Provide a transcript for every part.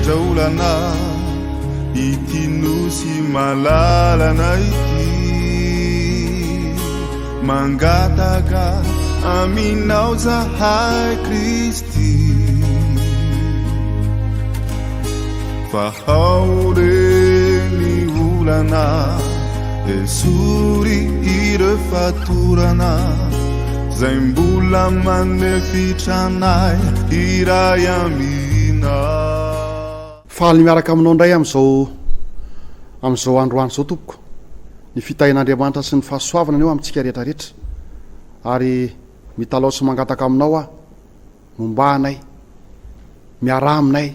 jaolana ity nosy malalana ity mangataka aminao zahay Kristy fa haoreny olana esory irefatorana zay mbola manefitranay iray amina. Faly miaraka aminao ndray am'izao androany zao tompoko ny fitahin'Andriamanitra sy ny fahasoavana aneo amintsika rehetrarehetra ary mitalao sy mangataka aminao a momba anay miara aminay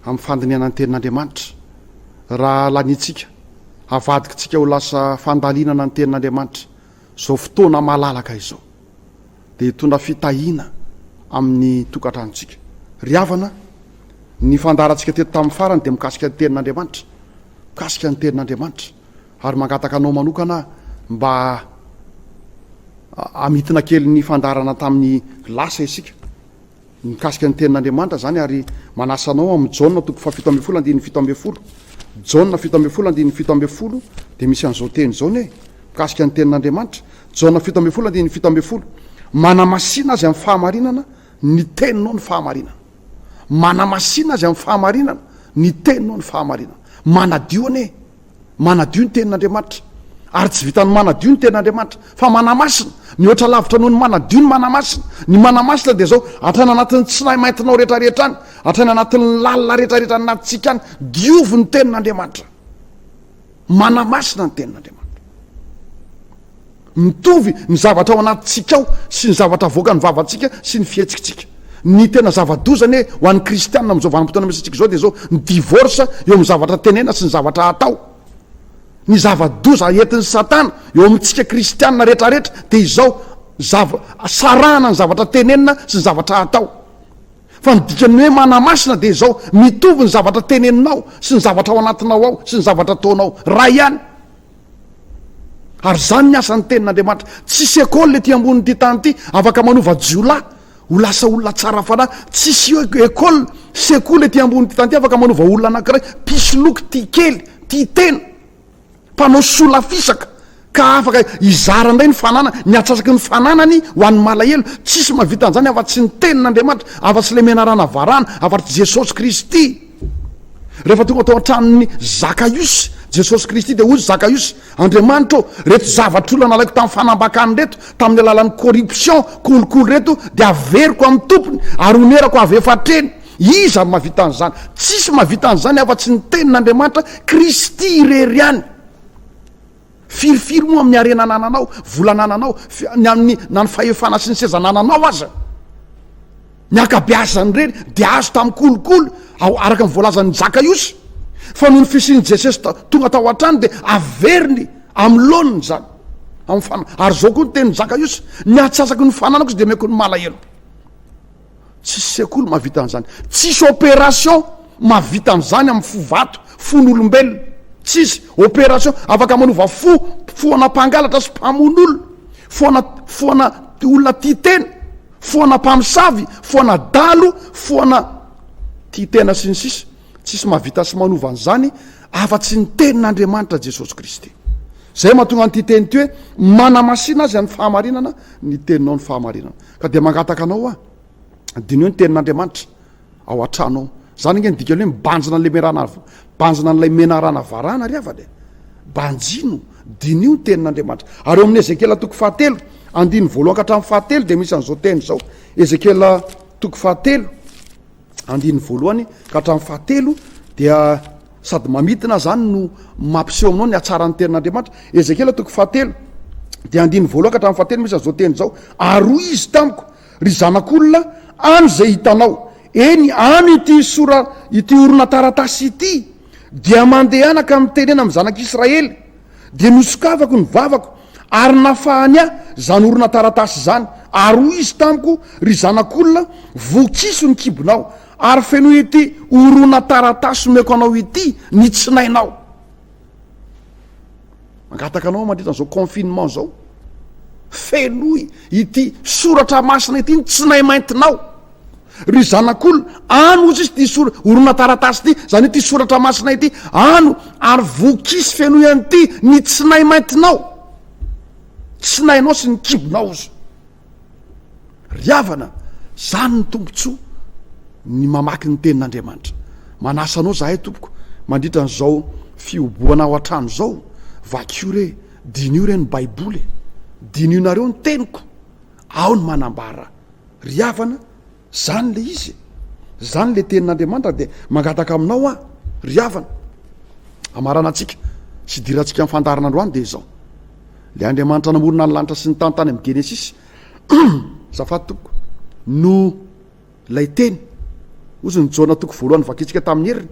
amin'ny fandiniana ny tenin'Andriamanitra raha lanitsika havadikitsika ho lasa fandalinana ny tenin'Andriamanitra zao fotoana malalaka izao dia hitondra fitahina amin'ny tokantranontsika. Riavana ny fandarantsika teto tamin'ny farany dia mikasika ny tenin'Andriamanitra, mikasika ny tenin'Andriamanitra ary mangataka anao manokana mba amitina kely ny fandarana tamin'ny lasa isika mikasika ny tenin'Andriamanitra zany ary manasanao amin'ny Jaona 7:17 Jaona 7:17 dia misy an'izao teny zao ny mikasika ny tenin'Andriamanitra. Jaona 7:17 manamasina azy amin'ny fahamarinana ny teninao ny fahamarinana, manamasina azy amin'ny fahamarinana ny teninao ny fahamarinana, manadio ane manadio ny tenin'Andriamanitra ary tsy vitany manadio ny tenin'Andriamanitra fa manamasina mihoatra lavitra noho ny manadio ny manamasina dia zao atrany anatin'ny tsinay maintinao rehetrarehetra any, atrany anatin'ny lalina rehetrarehetra anatintsika any diovo ny tenin'Andriamanitra, manamasina ny tenin'Andriamanitra. Mitovy ny zavatra ao anatintsika ao sy ny zavatra voaka ny vavantsika sy ny fihetsikitsika. Ny tena zavadozany ho an'ny kristianina amin'izao vanim-potoana misy antsika zao dia zao ny divorce eo amin'ny zavatra tenena sy ny zavatra atao. Ny zavadoza entin'ny satana eo amintsika kristianina rehetrarehetra dia izao sarahana ny zavatra tenenina sy ny zavatra atao. Fa ny dikany hoe manamasina dia izao mitovy ny zavatra teneninao sy ny zavatra ao anatinao ao sy ny zavatra ataonao ray ihany. Ary zany ny asan'ny tenin'Andriamanitra. Tsisy ekôly le ty ambonin'ity tany ity afaka manova jiolahy ho lasa olona tsara fanahy. Tsisy ekôly sekoly le ty ambonin'ity tany ity afaka manova olona anankiray pisoloky ty kely ty tena mpanao sola fisaka ka afaka izara indray ny fanana ny atsasaky ny fananany ho an'ny malahelo. Tsisy mahavita an'izany afa-tsy ny tenin'Andriamanitra, afa-tsy le menarana varahana, afa-tsy Jesosy Kristy. Rehefa tonga tao an-tranon'ny Zakaiosy Jesosy Kristy dia ozy Zakaiosy, Andriamanitra reto zavatr'olona nalaiko tamin'ny fanambakany reto tamin'ny alalan'ny corruption kolokolo reto dia averiko amin'ny tompony ary onerako avy efatreny. Iza mahavita an'izany? Tsisy mahavita an'izany afa-tsy ny tenin'Andriamanitra, Kristy irery ihany. Firifiry moa amin'ny arena nananao, vola nananao, na ny fahefana sy ny seza nananao aza. Ny akabeazany reny dia azo tamin'ny kolokolo araka ny voalazan'ny Zakaiosy. Fa noho ny fisian'i Jesosy tonga tao an-trano dia averiny amin'ny laoniny zany ary zao koa ny tenin'ny Zakaiosy, ny atsasaky ny fananako dia meko ny malahelo. Tsisy sekoly mahavita an'izany, tsisy opération mahavita an'izany amin'ny fo vato, fon'olombelona. Tsisy opération afaka manova fo ana-pangalatra sy mpamon'olona, fo ana olona tia tena, fo ana mpamosavy, fo ana dalo, fo ana tia tena sy ny sisa. Tsisy mahavita sy manova an'izany afa-tsy ny tenin'Andriamanitra Jesosy Kristy. Zay mahatonga an'ity teny ty hoe manamasina azy amin'ny fahamarinana ny teninao ny fahamarinana. Ka dia mangataka anao dinio ny tenin'Andriamanitra ao an-tranao. Zany nge dikany hoe mibanjina n'lay menarana varahina riava de banjino dinio ny tenin'Andriamanitra. Ary eo amin'ny Ezekela 7:1-7 dia misy an'izao teny zao. Ezekela 7:1-7 dia sady mamitina zany no mampiseho aminao ny atsaran'ny tenin'Andriamanitra. Ezekela 7 dia 1:1-7 misy an'izao teny zao. Aroy izy tamiko ry zanak'olona any zay hitanao, eny any ity orona taratasy ity dia mandehanaka amin'ny tenena amin'ny zanak'Israely dia nosokavako ny vavako ary nafahany zany orona taratasy zany. Aroy izy tamiko ry zanak'olona, vokiso ny kibonao ary feno ity orona taratasy meko anao ity ny tsinainao. Mangataka anao mandritra an'izao confinement zao, fenoy ity soratra masina ity ny tsinay maintinao. ry zanak'olona ano ozy izy ty orona taratasy ty zany hoe ty soratra masina ity ano ary vokisy feno ihany ty ny tsy nay maintinao tsy nainao sy ny kibonao izy ry havana zany ny tombontsoa ny mamaky ny tenin'Andriamanitra manasanao zahay tompoko mandritra n'izao fioboana ao an-trano zao vakio re dinio re ny baiboly dinio nareo ny teniko ao ny manambara ry havana zany le izy zany le tenin'Andriamanitra de mangataka aminao ry havana amarana antsika sy dirantsika amin'ny fandarin'androany de zao le Andriamanitra namorona ny lanitra sy ny tany amin'ny Genesis zafady tompoko no lay teny ozy ny jona toko voalohany vakitsika tamin'ny heriny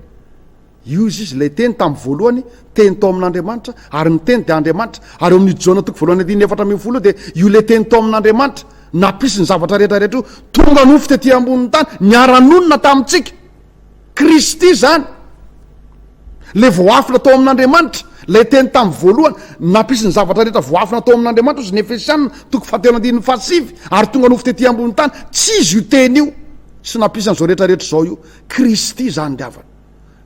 io izy lay teny tamin'ny voalohany teny tao amin'Andriamanitra ary ny teny de Andriamanitra ary eo amin'ny jona toko voalohany 4:4 de io le teny tao amin'Andriamanitra napisy ny zavatra rehetrarehetra io tonga nofo tety ambony tany niara-nonona tamintsika Kristy zany le voafina tao amin'Andriamanitra lay teny tamin'ny voalohany napisy ny zavatra rehetra voafina tao amin'Andriamanitra ozy ny Efesianina toko 4:7 ary tonga nofo tety ambony tany tsy izy io teny io sy napisy an'izao rehetrarehetra zao io Kristy zany ry havana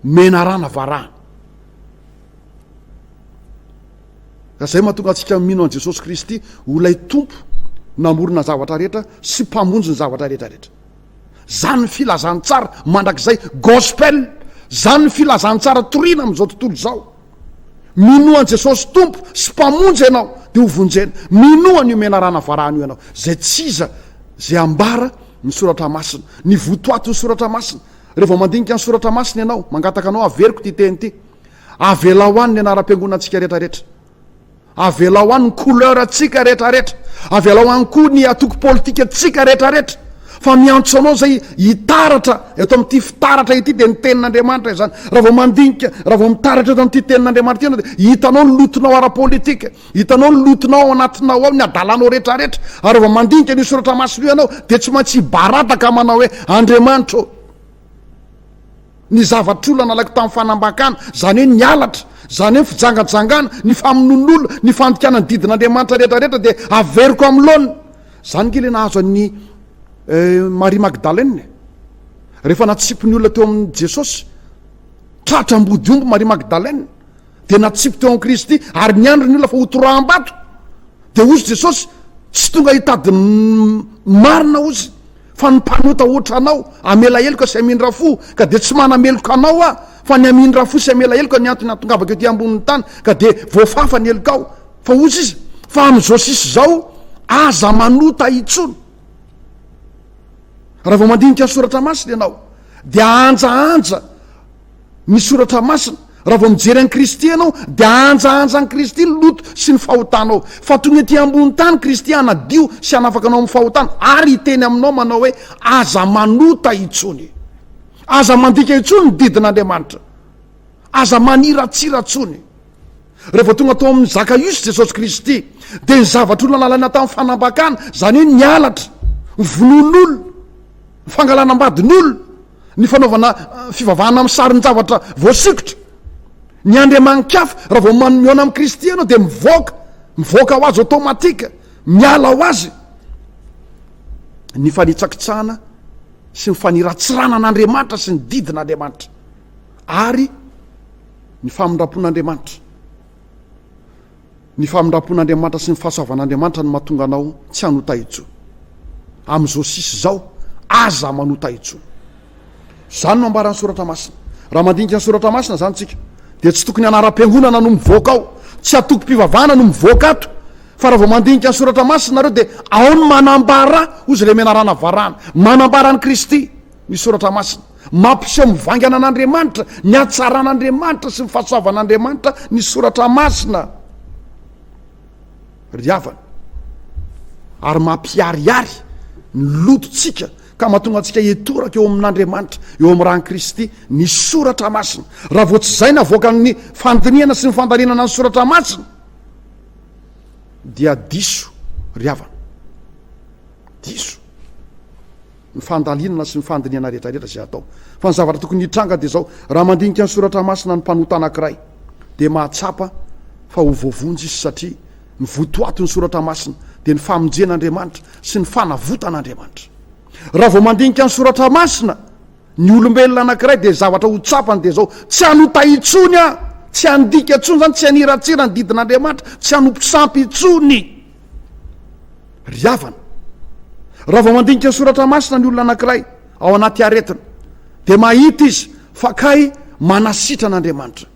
menarana varahina ka zay mahatonga antsika mino an Jesosy Kristy ho lay tompo namorona zavatra rehetra sy mpamonjy ny zavatra rehetrarehetra zany ny filazany tsara mandrakizay gospel zany ny filazany tsara torina amin'izao tontolo zao minoan Jesosy tompo sy mpamonjy ianao de ho vonjena minoan io menarana varahina io ianao zay tsiza zay ambara ny soratra masina ny votoato ny soratra masina rehefa mandinika ny soratra masina ianao mangataka anao averiko ty teny ty avela ho any ny anaram-piangonantsika rehetrarehetra avela ho any ny couleur atsika rehetrarehetra avela ho any koa ny atoko politika atsika rehetrarehetra fa miantso anao zay hitaratra eto amin'ity fitaratra ity de ny tenin'Andriamanitra zany raha vao mandinika raha vao mitaratra eto amin'ity tenin'Andriamanitra ianao de hitanao ny lotonao ara-politika hitanao ny lotonao ao anatinao ao ny adalanao rehetrarehetra ary raha vao mandinika ny soratra masina io ianao de tsy maintsy hibarataka manao hoe Andriamanitra ny zavatr'olona nalaiko tamin'ny fanambakana zany hoe ny alatra zany hoe fijangajangana ny famonon'olona ny fandikana ny didin'Andriamanitra rehetrarehetra de averiko amin'lona zany kely nahazo an'ny Marie Magdalene rehefa natsipy ny olona teo amin'ny Jesosy tratra ambody ombo Marie Magdalene de natsipy teo amin'ny Kristy ary niandry ny olona fa hotoraham-bato de ozy Jesosy tsy tonga hitady marina ozy fa ny mpanota oatra anao amela heloka sy amindra fo ka de tsy manameloka anao fa ny amindra fo sy amela heloka ny antony atongavaka ety ambonin'ny tany ka de voafafa ny heloka ao fa ozy izy fa amin'izao sisy zao aza manota itsony raha vao mandinika ny soratra masina ianao de anjaanja ny soratra masina raha vao mijery any Kristy ianao de anjaanja ny Kristy loto sy ny fahotanao fa tonga ety ambony tany Kristy anadio sy anafaka anao amin'ny fahotana ary hiteny aminao manao hoe aza manota itsony aza mandika itsony ny didin'Andriamanitra aza maniratsiratsony rehefa tonga tao amin'ny zaka iosy Jesosy Kristy de ny zavatra olona nalaina tamin'ny fanambakana zany hoe ny alatra ny vonon'olona ny fangalanambadin'olona ny fanaovana fivavahana amin'ny sarin'ny zavatra voasikotra ny andriamanin-kafa raha vao miona amin'ny Kristy ianao de mivoaka ho azy automatika miala ho azy ny fanitsakitsahana sy ny faniratsirana an'Andriamanitra sy ny didin'Andriamanitra ary ny famindrapon'Andriamanitra sy ny fahasoavan'Andriamanitra ny mahatonga anao tsy hanota itso amin'izao sisy zao aza manota itso zany no ambarany soratra masina raha mandinika ny soratra masina zany tsika de tsy tokony anaram-piangonana no mivoaka ao tsy atoko mpivavahana no mivoaka ato fa raha vao mandinika ny soratra masina nareo de ao ny manambara ozy le menarana varahana manambara ny Kristy ny soratra masina mampiseho mivangana an'Andriamanitra ny atsaran'Andriamanitra sy ny fahasoavan'Andriamanitra ny soratra masina ry havana ary mampiariary ny lototsika ka mahatonga antsika etoraka eo amin'Andriamanitra eo amin'ny rany Kristy ny soratra masina raha vao tsy zay navoaka ny fandiniana sy ny fandalinana ny soratra masina dia diso ry havana diso ny fandalinana sy ny fandiniana rehetrarehetra zay atao fa ny zavatra tokony hitranga de zao raha mandinika ny soratra masina ny mpanota anankiray de mahatsapa fa ho voavonjy izy satria ny votoato ny soratra masina de ny famonjen'Andriamanitra sy ny fanavotan'Andriamanitra raha vao mandinika ny soratra masina ny olombelona anankiray de zavatra ho tsapany de zao tsy hanota itsony a tsy handika itsony zany tsy haniratsira ny didin'Andriamanitra tsy hanompisampy itsony riavana raha vao mandinika ny soratra masina ny olona anankiray ao anaty aretina de mahita izy fa kay manasitran'Andriamanitra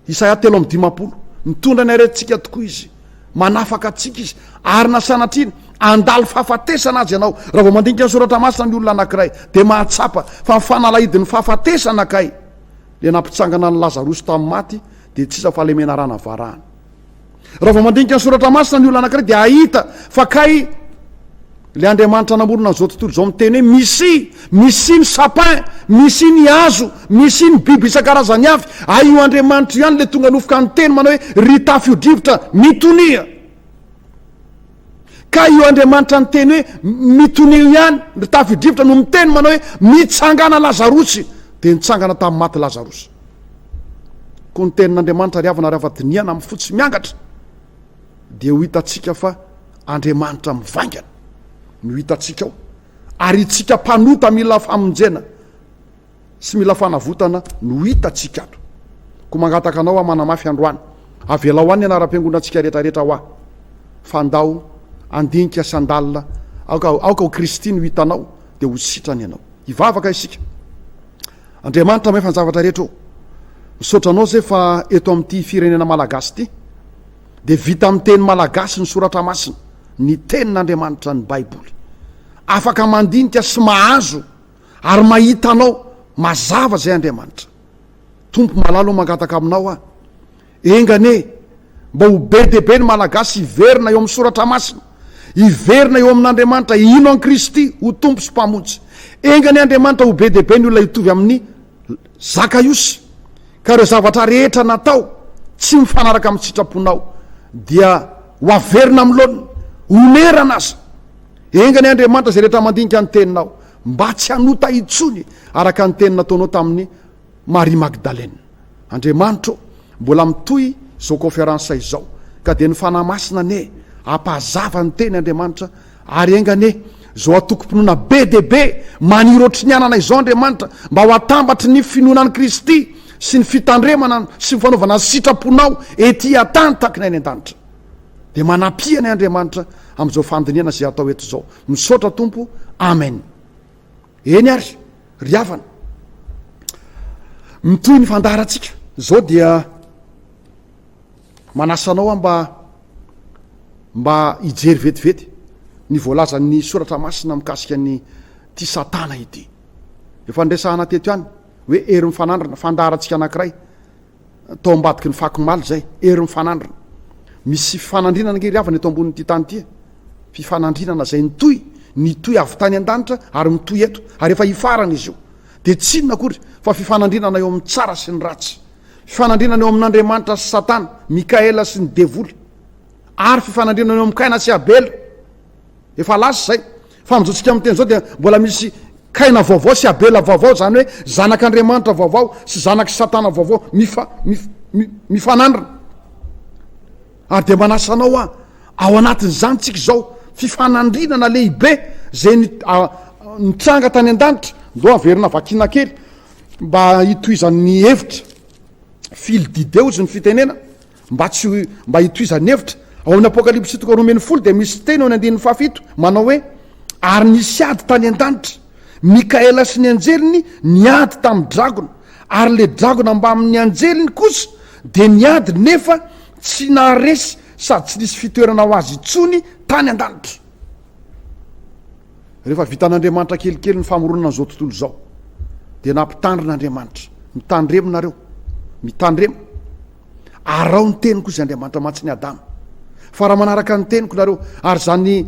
Isaia 3:10 mitondra ny aretintsika tokoa izy manafaka atsika izy ary nasanatriny andalo fahafatesana azy ianao raha vao mandinika ny soratra masina ny olona anankiray de mahatsapa fa mifanalahidin'ny fahafatesana kay le nampitsangana ny Lazarosy tamin'ny maty de tsisa fa le menarana varahana raha vao mandinika ny soratra masina ny olona anankiray de ahita fa kay le Andriamanitra namorona n'izao tontolo zao miteny hoe misy ny sapin misy ny hazo misy ny biby isan-karazany avy io Andriamanitra ihany le tonga nofika ny teny manao hoe ry tafio-drivotra mitonia ka io Andriamanitra ny teny hoe mitonio ihany ry tafio-drivotra no miteny manao hoe mitsangana Lazarosy de nitsangana tamin'ny maty Lazarosy ko ny tenin'Andriamanitra riavana rehefa diniana amin'ny fotsy miangatra de ho hitatsika fa Andriamanitra mivaingana no hitatsika ao ary itsika mpanota mila famonjena sy mila fanavotana no hitatsika ato ko mangataka anao a manamafy androany avela ho any anara-piangonatsika rehetrarehetra ho fandao andinika sy andalina aoka ho Kristy no hitanao de ho sitrany ianao ivavaka isika Andriamanitra maefa ny zavatra rehetra o misotranao zay fa eto amin'ity firenena malagasy ty de vita amin'ny teny malagasy ny soratra masina ny tenin'Andriamanitra ny Baiboly afaka mandinika sy mahazo ary mahitanao mazava zay Andriamanitra tompo malalo mangataka aminao engane mba ho be debe ny malagasy iverina eo amin'ny soratra masina iverina eo amin'Andriamanitra ino an Kristy ho tompo sy mpamonjy engane Andriamanitra ho be debe ny olona hitovy amin'ny zakaiosy ka reo zavatra rehetra natao tsy mifanaraka amin'ny sitraponao dia ho averina amin'lony onerana azy engany Andriamanitra zay rehetra mandinika ny teninao mba tsy hanota itsony araka ny teny nataonao tamin'ny Maria Magdalena Andriamanitra mbola mitoy zao conférence izao ka de ny fanahy masina ne ampahazava ny teny Andriamanitra ary engane zao atoko-pinoana be debe maniry ohatry ny anana izao Andriamanitra mba ho atambatry ny finoanan'i Kristy sy ny fitandremana sy ny fanaovana ny sitraponao ety atany takiny any an-danitra de manampiany Andriamanitra am'izao fandiniana zay atao eto zao misaotra tompo amen eny ary riavana mitoy ny fandaratsika zao dia manasanao mba hijery vetivety ny voalazan'ny soratra masina mikasika ny ty satana ity efa ndresahana teto ihany hoe ery mifanandrana fandaratsika anankiray tao ambadiky ny fakomaly zay ery mifanandrana misy fifanandrinana nge riavana eto ambonin'ity tany ty fifanandrinana zay nitoy avy tany an-danitra ary mitoy eto ary efa hifarana izy io de tsy inona akory fa fifanandrinana eo amin'ny tsara sy ny ratsy fifanandrinana eo amin'Andriamanitra sy Satana Mikaela sy ny devoly ary fifanandrinana eo amin'ny Kaina sy Abela efa lasa zay fa mijotsika amin'ny teny zao de mbola misy Kaina vaovao sy Abela vaovao zany hoe zanak'Andriamanitra vaovao sy zanak' Satana vaovao mifanandrana ary de manasanao ao anatin'izany tsika zao fifanandrinana lehibe zay nitranga tany an-danitra ndo averina vakina kely mba hitoizan'ny hevitra fily dideo izy ny fitenena mba hitoizan'ny hevitra ao amin'ny Apokalipsy 3:10 de misy teny ao ny 7 manao hoe ary nisy ady tany an-danitra Mikaela sy ny anjeliny niady tamin'ny dragona ary le dragona mba amin'ny anjeliny kosa de niady nefa tsy naharesy sady tsy nisy fitoerana ho azy itsony tany an-danitra rehefa vitan'Andriamanitra kelikely ny famoronana n'izao tontolo zao de nampitandrin'Andriamanitra mitandrema ary ao ny teny koa izy Andriamanitra mantsy ny Adama fa raha manaraka ny teniko nareo ary zany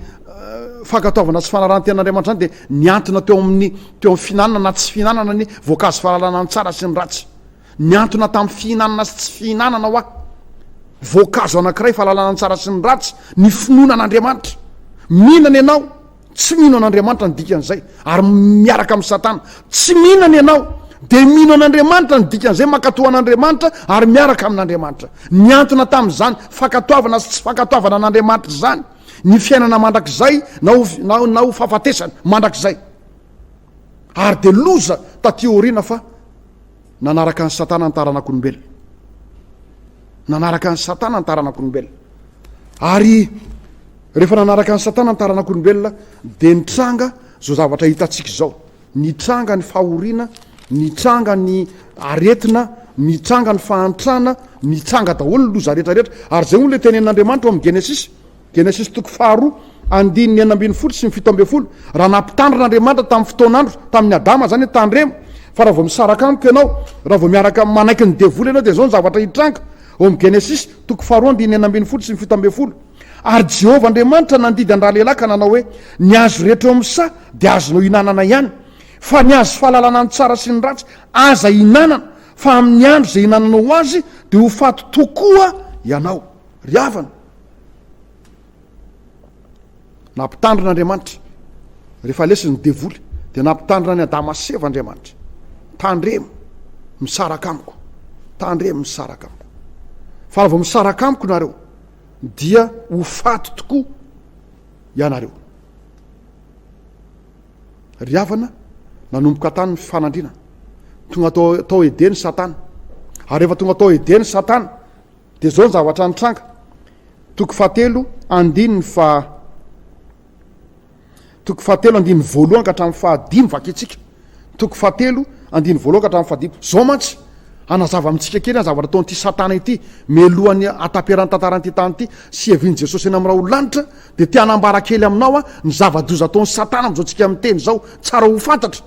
fankataovana sy fanarahan-ten'Andriamanitra zany de niantona teo amin'ny fihinanana na tsy fihinanana ny voankazo fahalalana ny tsara sy ny ratsy niantona tamin'ny fihinanana sy tsy fihinanana ho voankazo anankiray fahalalana ny tsara sy ny ratsy ny finoanan'Andriamanitra mihinana ianao tsy mino an'Andriamanitra ny dikan'izay ary miaraka amin'ny Satana tsy mihinana ianao de mino an'Andriamanitra ny dikan'izay mankatoa an'Andriamanitra ary miaraka amin'Andriamanitra niantona tamin'izany fankatoavana sy tsy fankatoavana an'Andriamanitra zany ny fiainana mandrakizay na ho fahafatesany mandrakizay. Ary de loza taty orina fa nanaraka ny satana ny taranak'olombelona, nanaraka ny satana ny taranak'olombelona. Ary rehefa nanaraka ny satana ny taranak'olombelona de nitranga zao zavatra hitatsika zao, nitranga ny fahoriana, nitranga ny aretina, nitranga ny fahantrana, nitranga daholo ny loza rehetrarehetra. Ary zay le tenen'Andriamanitra amin'ny Genesis toko 2:9-10 sy 7-10, raha nampitandrin'Andriamanitra tamin'ny fotoan'andro tamin'ny Adama zany tandremo, fa raha vao misaraka amiko ianao, raha vao miaraka manaiky ny devoly ianao de zao ny zavatra hitranga. Ao amin'ny Genesis toko 2:9-10 sy 7-10. Ary Jehovah Andriamanitra nandidy an-draha lehilahy ka nanao hoe ny azo rehetra eo amin'ny sa de azonao hinanana ihany, fa ny azo fahalalana ny tsara sy ny ratsy aza hinanana, fa amin'ny andro zay hinananao azy de ho faty tokoa ianao. Ry havana, nampitandrin'Andriamanitra rehefa lesy ny devoly de nampitandrina ny Adama seva Andriamanitra, tandremo misaraka amiko, tandremo misaraka amiko, fa raha vao misaraka amiko nareo dia ho faty tokoa ianareo. Ry havana, nanomboka tany ny fifanandrinana, tonga tao edeny Satana. Ary rehefa tonga tao edeny Satana de zao ny zavatra nitranga. Toko 7:2 ka hatramin'ny 5 vakitsika. Toko 7:2 ka hatramin'ny 5. Zao mantsy anazava amintsika kely zavatra ataon'ity Satana ity, melohany ataperan'ny tantaran'ity tany ity sy hevian'i Jesosy eny amin'ny raha olanitra, de tia hanambara kely aminao ny zava-doza ataon'ny Satana am'izao tsika miteny zao tsara ho fantatra.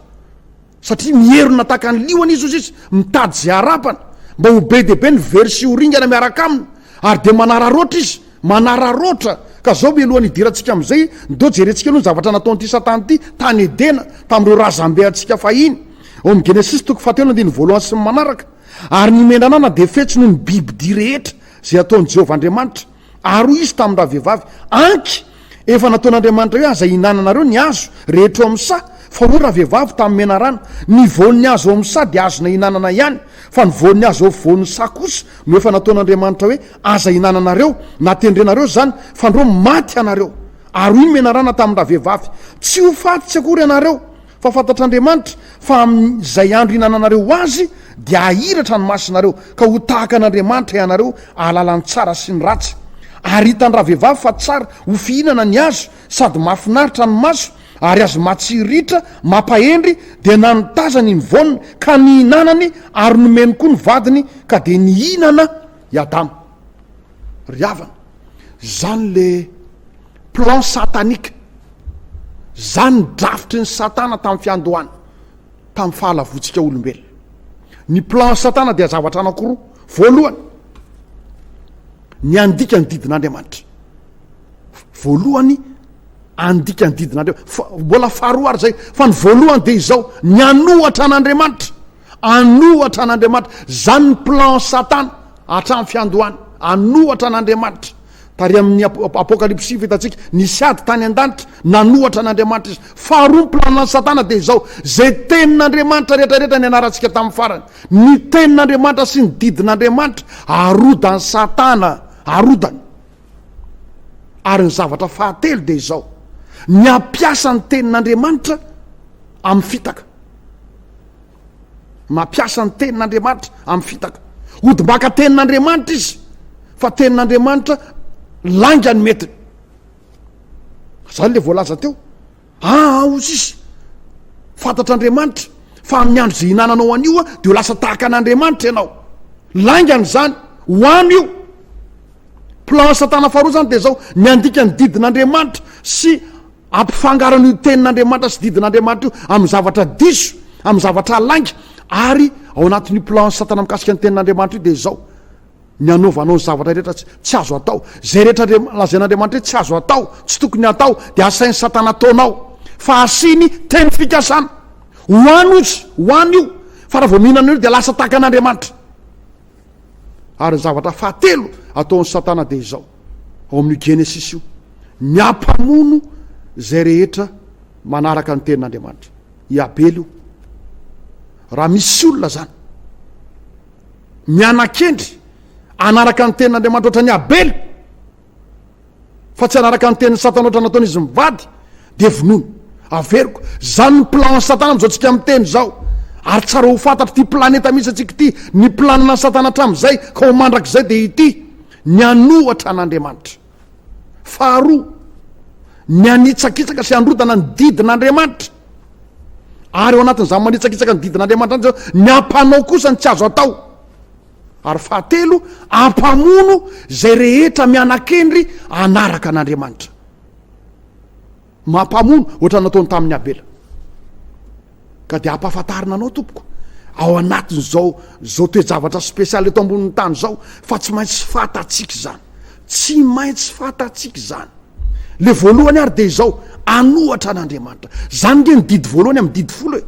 Satria mierona tahaka ny liony izy mitady zay harapana mba ho be dehibe ny very sy horingana miaraka aminy, ary de manararoatra izy, manararoatra. Ka zao melohany idirantsika am'izay ndo jerentsika aloha ny zavatra nataon'ity Satana ity tany Edena tamin'ireo razambe antsika fahiny. Ao amin'ny Genesis toko 7:1 sy ny manaraka. Ary ny menanana de fetsy noho ny bibidia rehetra zay ataon'i Jehovah Andriamanitra. Ary izy tamin'ny ravehivavy, anky efa nataon'Andriamanitra hoe aza hinananareo ny azo rehetra ao amin'ny sa, fa ho ravehivavy tamin'ny menarana, ny voan'ny azo ao amin'ny sa de azona hinanana ihany, fa ny voan'ny azo ao voan'ny sa kosa no efa nataon'Andriamanitra hoe aza hinananareo, natendrenareo zany fa ndro maty anareo. Ary iny menarana tamin'ny ravehivavy, tsy ho faty tsy akory ianareo, fa fantatr'Andriamanitra fa amin'izay andro hinananareo azy de ahiratra ny masonareo, ka ho tahaka an'Andriamanitra ianareo ahalalany tsara sy ny ratsy. Ary hitany ravehivavy fa tsara ho fihinana ny azo sady mahafinaritra ny maso, ary azo matsiritra mampahendry, de nanotazany ny voniny ka ny hinanany, ary nomeny koa ny vadiny ka de nihinana i Adama. Ry havana, zany le plan satanika, zany drafitry ny Satana tamin'ny fiandohany, tamin'ny fahalavotsika olombelona. Ny plan Satana dia zavatra anankiroa. Voalohany, ny andika ny didin'Andriamanitra. Voalohany, andika ny didin'Andriamanitra. Mbola faharoa ary zay, fa ny voalohany de izao, ny anohatra an'Andriamanitra, anohatra an'Andriamanitra. Zany ny plan Satana hatramin'ny fiandohany, anohatra an'Andriamanitra. Tary amin'ny Apokalypsy hitantsika nisy ady tany an-danitra, nanohatra an'Andriamanitra izy. Faharoa ny planina Satana de izao, zay tenin'Andriamanitra rehetrarehetra ny anarantsika tamin'ny farany, ny tenin'Andriamanitra sy ny didin'Andriamanitra arodany Satana, arodany. Ary ny zavatra fahatelo de izao, ny ampiasa ny tenin'Andriamanitra amin'ny fitaka, mampiasa ny tenin'Andriamanitra amin'ny fitaka. Odimbaka tenin'Andriamanitra izy, fa tenin'Andriamanitra langany mety. Zany le voalaza teo, ozy izy fantatr'Andriamanitra fa amin'ny andro zay hinananao an'io de ho lasa tahaka an'Andriamanitra ianao, langany zany ho any io. Plan Satana faharoa zany de zao, ny andika ny didin'Andriamanitra sy ampifangaran'io tenin'Andriamanitra sy didin'Andriamanitra io amin'ny zavatra diso, amin'ny zavatra langy. Ary ao anatin'io plan Satana mikasika ny tenin'Andriamanitra io de zao, ny anaovanao ny zavatra rehetra tsy azo atao, zay rehetra lazain'Andriamanitra tsy azo atao, tsy tokony atao, de asain'ny Satana ataonao, fa asiny teny fikasana. Hoany ozy, hoany io, fa raha vao mihinana io de lasa tahaka an'Andriamanitra. Ary ny zavatra fahatelo ataon'ny Satana de izao, ao amin'ny Genesis io, ny ampamono zay rehetra manaraka ny tenin'Andriamanitra. I Abely io, raha misy olona zany mianakendry anaraka ny tenin'Andriamanitra ohatran'ny Abely, fa tsy anaraka ny teny satana oatra nataony izy mivady de vonono averiko zany ny plan satana am'izao tsika miteny zao ary tsara ho fantatra ty planeta misy atsika ty ny planina satana hatram'izay ka ho mandrak'izay de ity ny anohatra an'andriamanitra faharoa ny anitsakitsaka sy androdana ny didin'andriamanitra ary eo anatin'izany manitsakitsaka ny didin'andriamanitra zao ny ampanao kosa ny tsy azo atao ary fahatelo ampamono zay rehetra mianakendry anaraka an'andriamanitra mampamono ohatra nataony tamin'ny abela ka de ampahafantarina anao tompoko ao anatin' zao toejavatra spesialy eto ambonin'ny tany zao fa tsy maintsy fatatsika zany tsy maintsy fatatsika zany le voalohany ary de izao anohatra an'andriamanitra zany nge ny didy voalohany amy didy folo hoe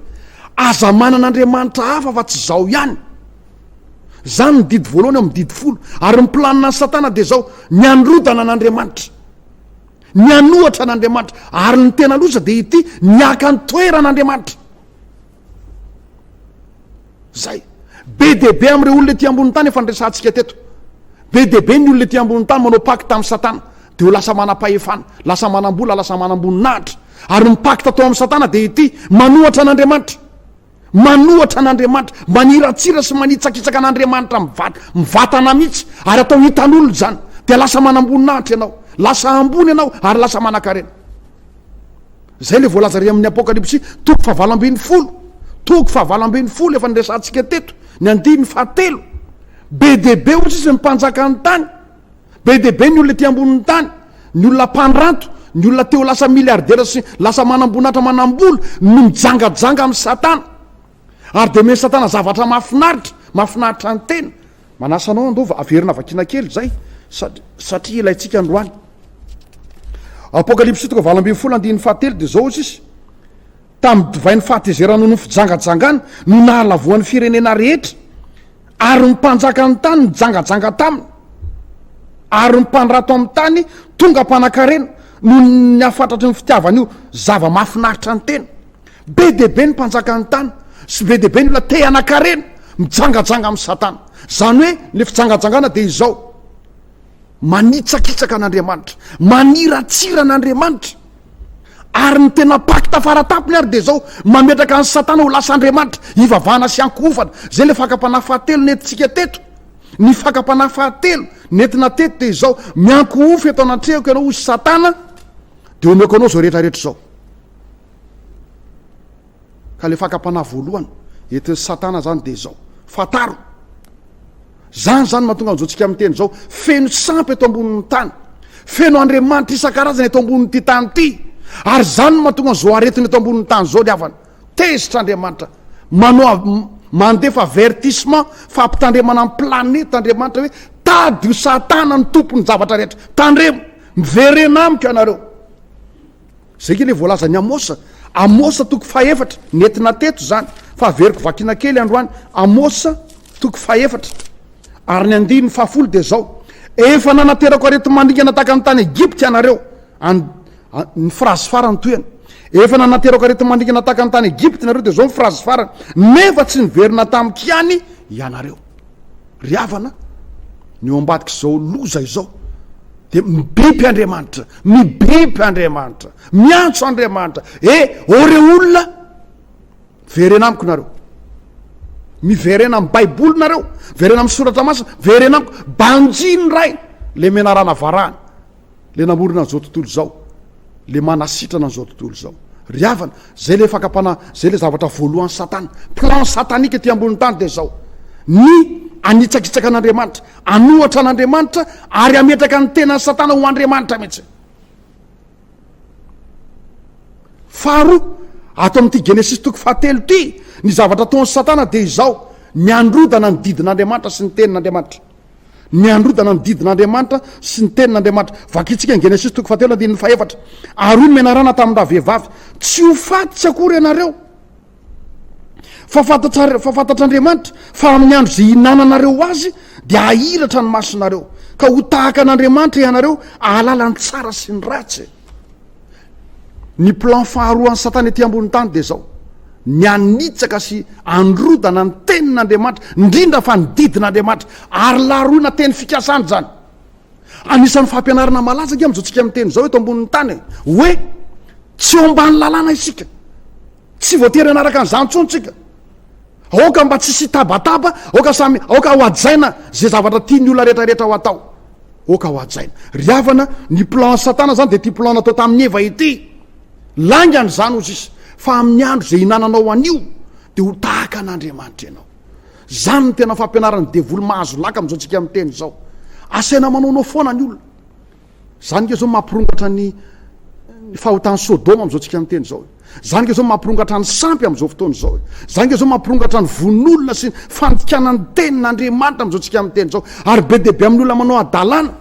aza manan'andriamanitra hafa fa tsy zao ihany zany ny didy voalohany amy didy folo ary miplanina ny satana de zao ny androdana an'andriamanitra ny anohatra an'andriamanitra ary ny tena loza de ity niaka ny toeran'andriamanitra zay be dehibe am'ireo olona ety ambon'ny tany efa nresantsika teto be dehibe ny olona ety ambon'ny tany manao pakta amin'ny satana de ho lasa manam-pahefana lasa manam-bola lasa manam-boninahitra ary mipakta tao amin'ny satana de ity manohatra an'andriamanitra manohatra an'andriamanitra maniratsira sy manitsakitsaka an'andriamanitra mivatana mihitsy ary atao hitan'olo zany de lasa manam-boninahitra ianao lasa ambony ianao ary lasa manan-karena zay le voalazary amin'ny apokalipsy toko fahavalambin'ny folo toko fahavalambin'ny folo efa nresantsika teto ny andiny fahatelo be dehibe ohatsy izy mimpanjaka ny tany be dehibe ny olona ety ambonin'ny tany ny olona mpanranto ny olona teo lasa miliardera sy lasa manambonatra manambola no mijangajanga amin'ny satana ary de meny satana zavatra mafinaritra ny tena manasanao andova averina vakina kely zay satria ilayntsika androany apokalipsy toko valambin'ny folo andiny fahatelo de zao ozy izy tamin'ny divainy fahatezerano no fijangajangana no nahalavoan'ny firenena rehetra ary mimpanjaka ny tany mijangajanga taminy ary mimpandrato amin'ny tany tonga mpanan-karena no ny afantatry ny fitiavan'io zava mafinaritra ny tena be dehibe ny mpanjaka ny tany sy be dehibe ny olona te anan-karena mijangajanga amin'ny satana zany hoe le fijangajangana de izao manitsakitsaka an'andriamanitra maniratsira an'andriamanitra ary ny tena pakta faratapony ary de zao mametraka ny satana ho lasa andriamanitra ivavahana sy ankofana zay le fakapana fahatelo nentintsika teto ny fakapana fahatelo nentina teto de izao miankoofy eto anatrehako ianao ozy satana de omeko anao zao rehetrarehetra zao ka le fakapana voalohany etin'ny satana zany de zao fataro zany mahatonga an'izao tsika miteny zao feno sampy eto ambonin'ny tany feno andriamanitra isan-karazany eto ambonin'ity tany ity ary zany mahatonga an'izao aretiny eto ambonin'ny tany zao le avana tezitra andriamanitra mandefa avertissement fampitandremana amin'ny planeta andriamanitra hoe tady io satana ny tompony zavatra rehetra tandremo miverena amiko ianareo zay ke le voalaza ny amosa toko faefatra nentina teto zany fa averiko vakina kely androany amosa toko faefatra ary ny andiny fahafolo de zao efa nanaterako arety mandingana tahaka ny tany Egypte ianareo ny frazy farany toyana efa nanaterako arety mandingana tahaka ny tany Egypte nareo de zao ny frazy farany nefa tsy niverina tamkiany ianareo riavana ny eo ambadiky zao loza izao de mibepy andriamanitra miantso andriamanitra ore olona verena amiko nareo miverena amin'ny baiboly nareo verena amin'ny soratra masina verena amiko banjiny ray le menarana varahana le namorona an'izao tontolo zao le manasitrana an'izao tontolo zao riavana zay le fakapana zay le zavatra voalohan'ny satana plan satanika ety ambon'ny tany de zao ny anitsakitsaka an'andriamanitra anohatra an'andriamanitra ary ametraka ny tenany satana ho andriamanitra mihitsy faharoa ato amin'ity genesis toko fahatelo ty ny zavatra ataon'ny satana de izao ny androdana ny didin'andriamanitra sy ny tenin'andriamanitra ny androdana ny didin'andriamanitra sy ny tenin'andriamanitra vakitsika ny genesis toko fahatelo andininy faefatra ary ony menarana tamin'ny vehivavy tsy ho fatitsy akory ianareo fa fantatr'andriamanitra fa amin'ny andro zay hinananareo azy de ahiratra ny masonareo ka ho tahaka an'andriamanitra ianareo ahalalany tsara sy ny ratsy ny plan faharoan'ny satana ety ambon'ny tany de zao ny anitsaka sy androdana ny tenin'andriamanitra indrindra fa ny didin'andriamanitra ary laroina teny fikasany zany anisan'ny fampianarana malaza ke am'izao tsika miteny zao eto ambonin'ny tany hoe tsy eo ambany lalàna isika tsy voatery anaraka an'izany tsontsika aoka mba tsisy tabataba aoka ho ajaina zay zavatra tia ny olona rehetrarehetra ho atao oka ho ajaina ry havana ny plan satana zany de ty plan natao tamin'ny eva ity langany zany ozy izy fa amin'ny andro zay hinananao anio de ho tahaka an'andriamanitra ianao zany ny tena fampianarany devoly mahazo laka am'izao tsika miteny zao asaina manaonao foana ny olona zany ke zao mampirongatra ny fahotany sodoma am'izao tsika miteny zao zany ke zao mampirongatra ny sampy am'izao fotoana zao zany ke zao mampirongatra ny von'olona sy fandikanany tenin'andriamanitra am'izao tsika miteny zao ary be deaibe amin'ny olona manao adalàna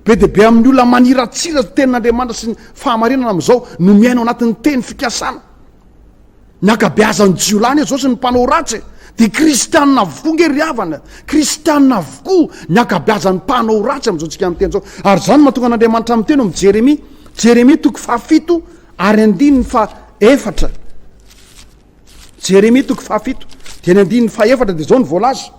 be deaibe amin'ny olona maniratsira tenin'andriamanitra sy ny fahamarinana am'izao no miaino anatin'ny teny fikasana ny akabeazany jiolany zao sy ny mpanao ratsy de kristianina avokoa nge ry havana kristianina avokoa ny akabeazany mpanao ratsy am'izao tsika miteny zao ary zany mahatonga an'andriamanitra amin'ny teny am' Jeremia toko fahafito ary andininy fa efatra Jeremia toko fahafito de ny andininy fa efatra de zao ny voalaza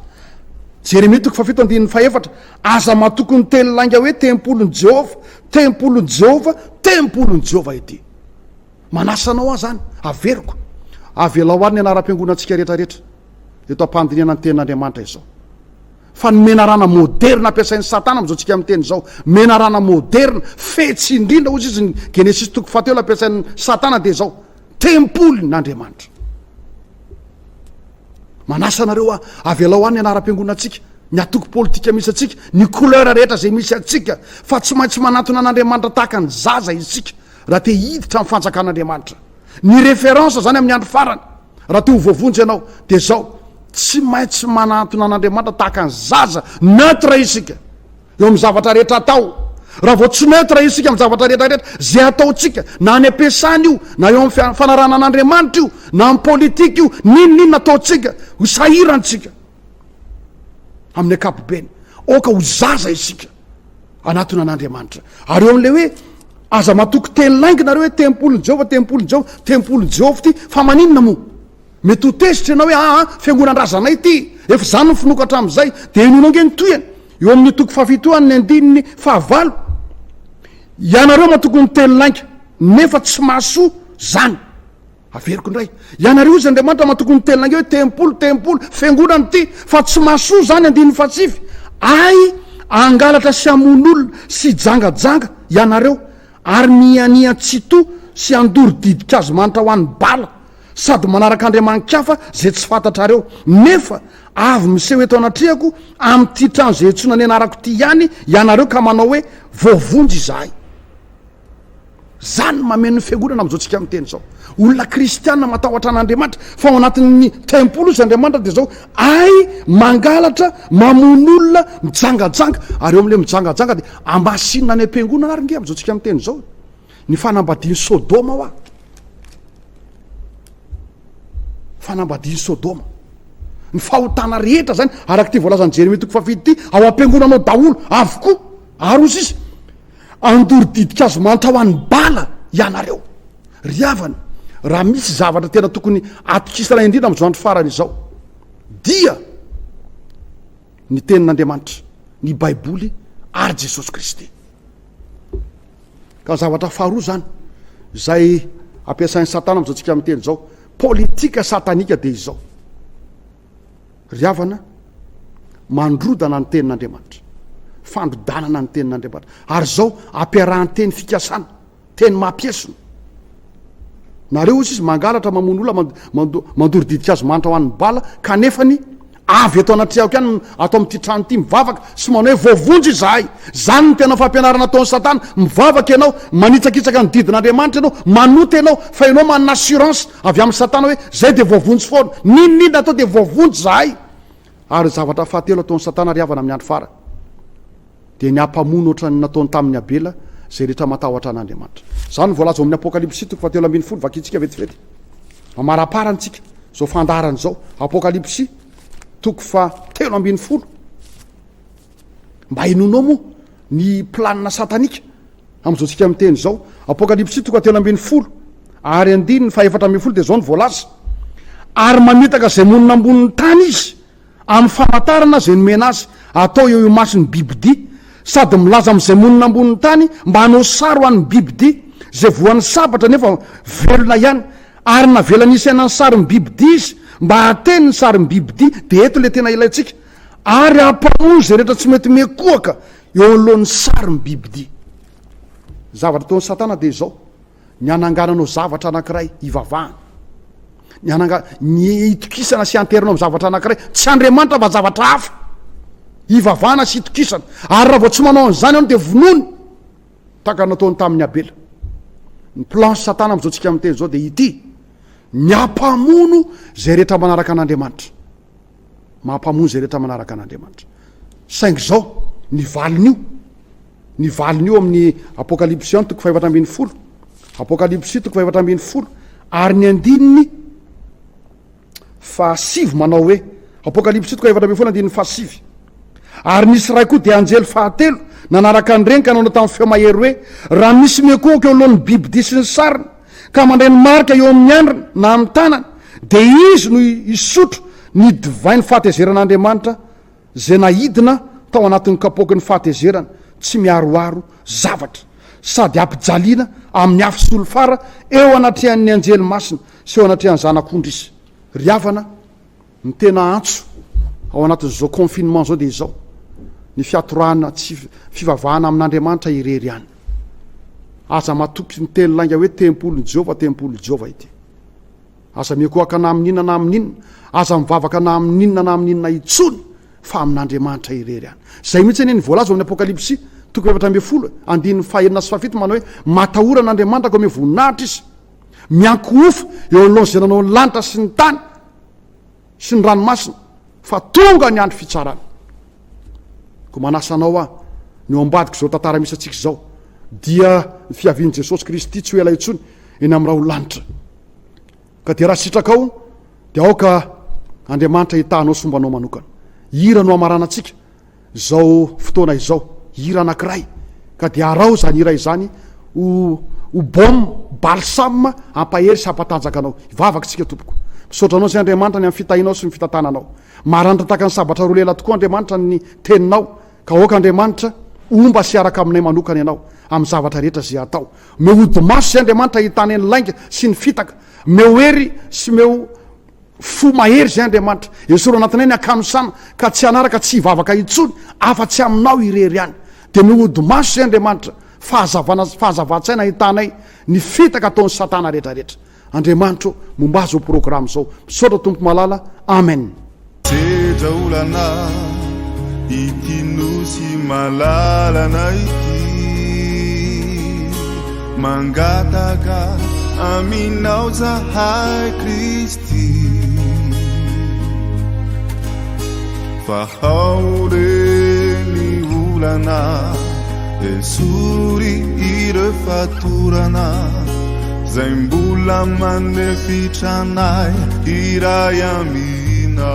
Jeremia toko fahafito andininy fa efatra aza matokony telo langa hoe tempolon'i Jehova tempolon'i Jehova tempolon'i Jehova ity manasanao zany averiko avela ho ary ny anaram-piangonantsika rehetrarehetra eto ampandiniana ny tenin'andriamanitra izao fa ny menarana moderna ampiasain'ny satana am'izao tsika miteny zao menarana moderna fetsy indrindra ozy izy ny genesis toko fahatelo ampiasain'ny satana de zao tempoly n'andriamanitra manasa anareo avela ho any ny anaram-piangonatsika ny atoko politika misy atsika ny couleur rehetra zay misy atsika fa tsy maintsy manatona an'andriamanitra tahaka ny zaza izitsika raha te hiditra amin'ny fanjakan'andriamanitra ny référence zany amin'ny andro farany raha te ho voavonjy ianao de zao tsy maintsy manatona an'andriamanitra tahaka ny zaza neutre isika eo amin'ny zavatra rehetra atao raha vao tsy neutre isika amin'ny zavatra rehetrarehetra zay ataotsika na any ampiasany io na eo amin'ny fanarana an'andriamanitra io na amin'ny politika io ninonina ataotsika ho sahirantsika amin'ny akapobeny oka ho zaza isika anatona an'andriamanitra ary eo amin'le hoe aza matoko teny lainginareo hoe tempolon'i Jehova tempolon'i Jehova tempolon'i Jehova ty fa maninona moa mety ho tezitra ianao hoe fiangonandrazanay ty efa zany ny finokatra am'izay de inonao nge ny toyany eo amin'ny toko fafitoany ny andininy fahavalo ianareo matokony teny lainga nefa tsy mahasoa zany averiko indray ianareo izy andriamanitra matokony teny lainga hoe tempolo fiangonany ty fa tsy mahasoa zany andininy fatsify ay angalatra sy amon'olona sy jangajanga ianareo ary mianiantsito sy andory didika azy manitra ho an'ny bala sady manaraka andriamanikafa zay tsy fantatrareo nefa avy miseho eto anatriako am'ty trano zay etsona ny anarako ty ihany ianareo ka manao hoe voavonjy izahay zany mameno fiangonana am'izao tsika miteny zao olona kristianina matahotra an'andriamanitra fa ao anatin'ny tempolo izy andriamanitra de zao ay mangalatra mamon'olona mijangajanga ary eo am'le mijangajanga de ambasinina ny ampiangonana ary nge am'izao tsika miteny zao ny fanambadiny sodoma hoa fanambadiny sodoma ny fahotana rehetra zany araky ty voalazany Jeremia toko fafito ty ao ampiangonanao daolo avokoa ary ozy izy andory didika azo manitra ho an'ny bala ianareo ry havana raha misy zavatra tena tokony atokisana indrindra am'izao andro farany izao dia ny tenin'andriamanitra ny baiboly ary Jesosy Kristy ka zavatra faharoa zany zay ampiasain'ny satana am'izao tsika miteny zao politika satanika de izao ry havana mandrodana ny tenin'andriamanitra fandrodanana ny tenin'andriamanitra ary zao ampiarahany teny fikasana teny mampiesona nareo izy izy mangalatra mamono olona mandory didika azo manitra ho an'ny bala kanefany avy eto anatriako ihany atao amin'ity trano ty mivavaka sy manao hoe voavonjy izahay zany ny tena fampianarana ataon'ny satana mivavaka ianao manitsakitsaka ny didin'andriamanitra ianao manota ianao fa ianao manana assurance avy amin'ny satana hoe zay de voavonjy foana ninonina atao de voavonjy zahay ary zavatra fahatelo ataon'ny satana ry havana amin'ny andro fara de ny ampamono ohatrany nataony tamin'ny abela zay rehetra matahotra an'andriamanitra zany voalaza amin'ny apokalipsy toko fahatelo ambin'ny folo vakitsika vetivety mamaraparantsika zao fandarany zao apokalipsy toko fa telo ambin'ny folo mba inonao moa ny planina satanika am'izao tsika miteny zao apokalipsy toko telo ambin'ny folo ary andininy fa efatra ambin'ny folo de zao ny voalaza ary mamitaka zay monina amboniny tany izy amin'ny famantarana zay nomena azy atao eo io masony bibidi sady milaza am'izay monina amboniny tany mba hanao sary ho an'ny bibidia zay voan'ny sabatra nefa velona ihany ary navelany isaina ny saryn'ny bibidia izy mba hateny ny saryn'ny bibidia de eto le tena ilayntsika ary ampamono zay rehetra tsy mety mekoaka eo alohan'ny saryn'ny bibidia zavatra ataon'ny satana de zao ny anangananao zavatra anankiray ivavahana ny itokisana sy anterinao amin'ny zavatra anankiray tsy Andriamanitra fa zavatra hafa ivavahana sy itokisana ary raha vao tsy manao an'izany ano de vonony taka nataony tamin'ny Abela ny planche satana am'izao tsika amin'ny teny zao de ity ny ampamono zay rehetra manaraka an'Andriamanitra mampamono zay rehetra manaraka an'Andriamanitra saingy zao ny valin'io amin'ny apokalypsy 1 toko 7:10 apokalypsy toko 7:10 ary ny andininy fahasivy manao hoe apokalypsy toko 7:10 andininy fahasivy ary nisy ray koa de anjely fahatelo nanaraka ny reny ka nanao tamin'ny feo mahery hoe raha misy mekoaka eo alohan'ny bibidia sy ny sariny ka mandray ny marika eo amin'ny andriny na amin'ny tanany de izy no isotro ny divainy fahatezeran'Andriamanitra zay nahidina tao anatin'ny kapoky ny fahatezerana tsy miaroaro zavatra sady ampijaliana amin'ny afo sy olofara eo anatrehan'ny anjely masina sy eo anatrehan'ny zanak'ondry izy ryavana ny tena antso ao anatin'izao confinement zao de izao ny fiatorana tsy fivavahana amin'Andriamanitra irery ihany aza matopy ny teny lainga hoe tempolon'i Jehova ity aza mekoaka na amin'inona na amin'inona aza mivavaka na amin'inona na amin'inona itsony fa amin'Andriamanitra irery ihany zay mihitsy eny ny voalaza amin'ny apokalypsy toko 7:10 andininy fahaenina sy fahafito manao hoe matahora n'Andriamanitra ko ame voninahitra izy miankoofo eo alohan'ny zay nanao ny lanitra sy ny tany sy ny ranomasina fa tonga ny andro fitsarana ko manasanao ny eo ambadiko zao tantara misy atsika zao dia ny fiavian'i Jesosy Kristy tsy ho ela intsony eny amin'ny raha ho lanitra ka de raha sitrakao de aoka Andriamanitra hitanao sombanao manokana hira no amarana atsika zao fotoana izao hira anankiray ka de arao zany hira izany ho baume balsame ampahery sy ampatanjaka anao ivavaka tsika tompoko misaotra anao zay Andriamanitra ny amin'ny fitahinao sy ny fitatananao maranitra taka ny sabatra roa lela tokoa Andriamanitra ny teninao ka aoka Andriamanitra omba sy araka aminay manokana ianao amin'ny zavatra rehetra zay atao meo odimaso zay Andriamanitra hitany ny lainga sy ny fitaka meo hery sy meo fo mahery zay Andriamanitra esoro anatinay ny akanosana ka tsy anaraka tsy hivavaka itsony afa-tsy aminao irery ihany de meo odimaso zay Andriamanitra fahazavatsaina hitanay ny fitaka ataon'ny satana rehetrarehetra Andriamanitra momba azy ho programme zao misaotra tompo malala amen sedra olana ity nosy malalana ity mangataka aminao zahay Kristy fa haoreny olana esory ireo fatorana zay mbola manefitranay iray amina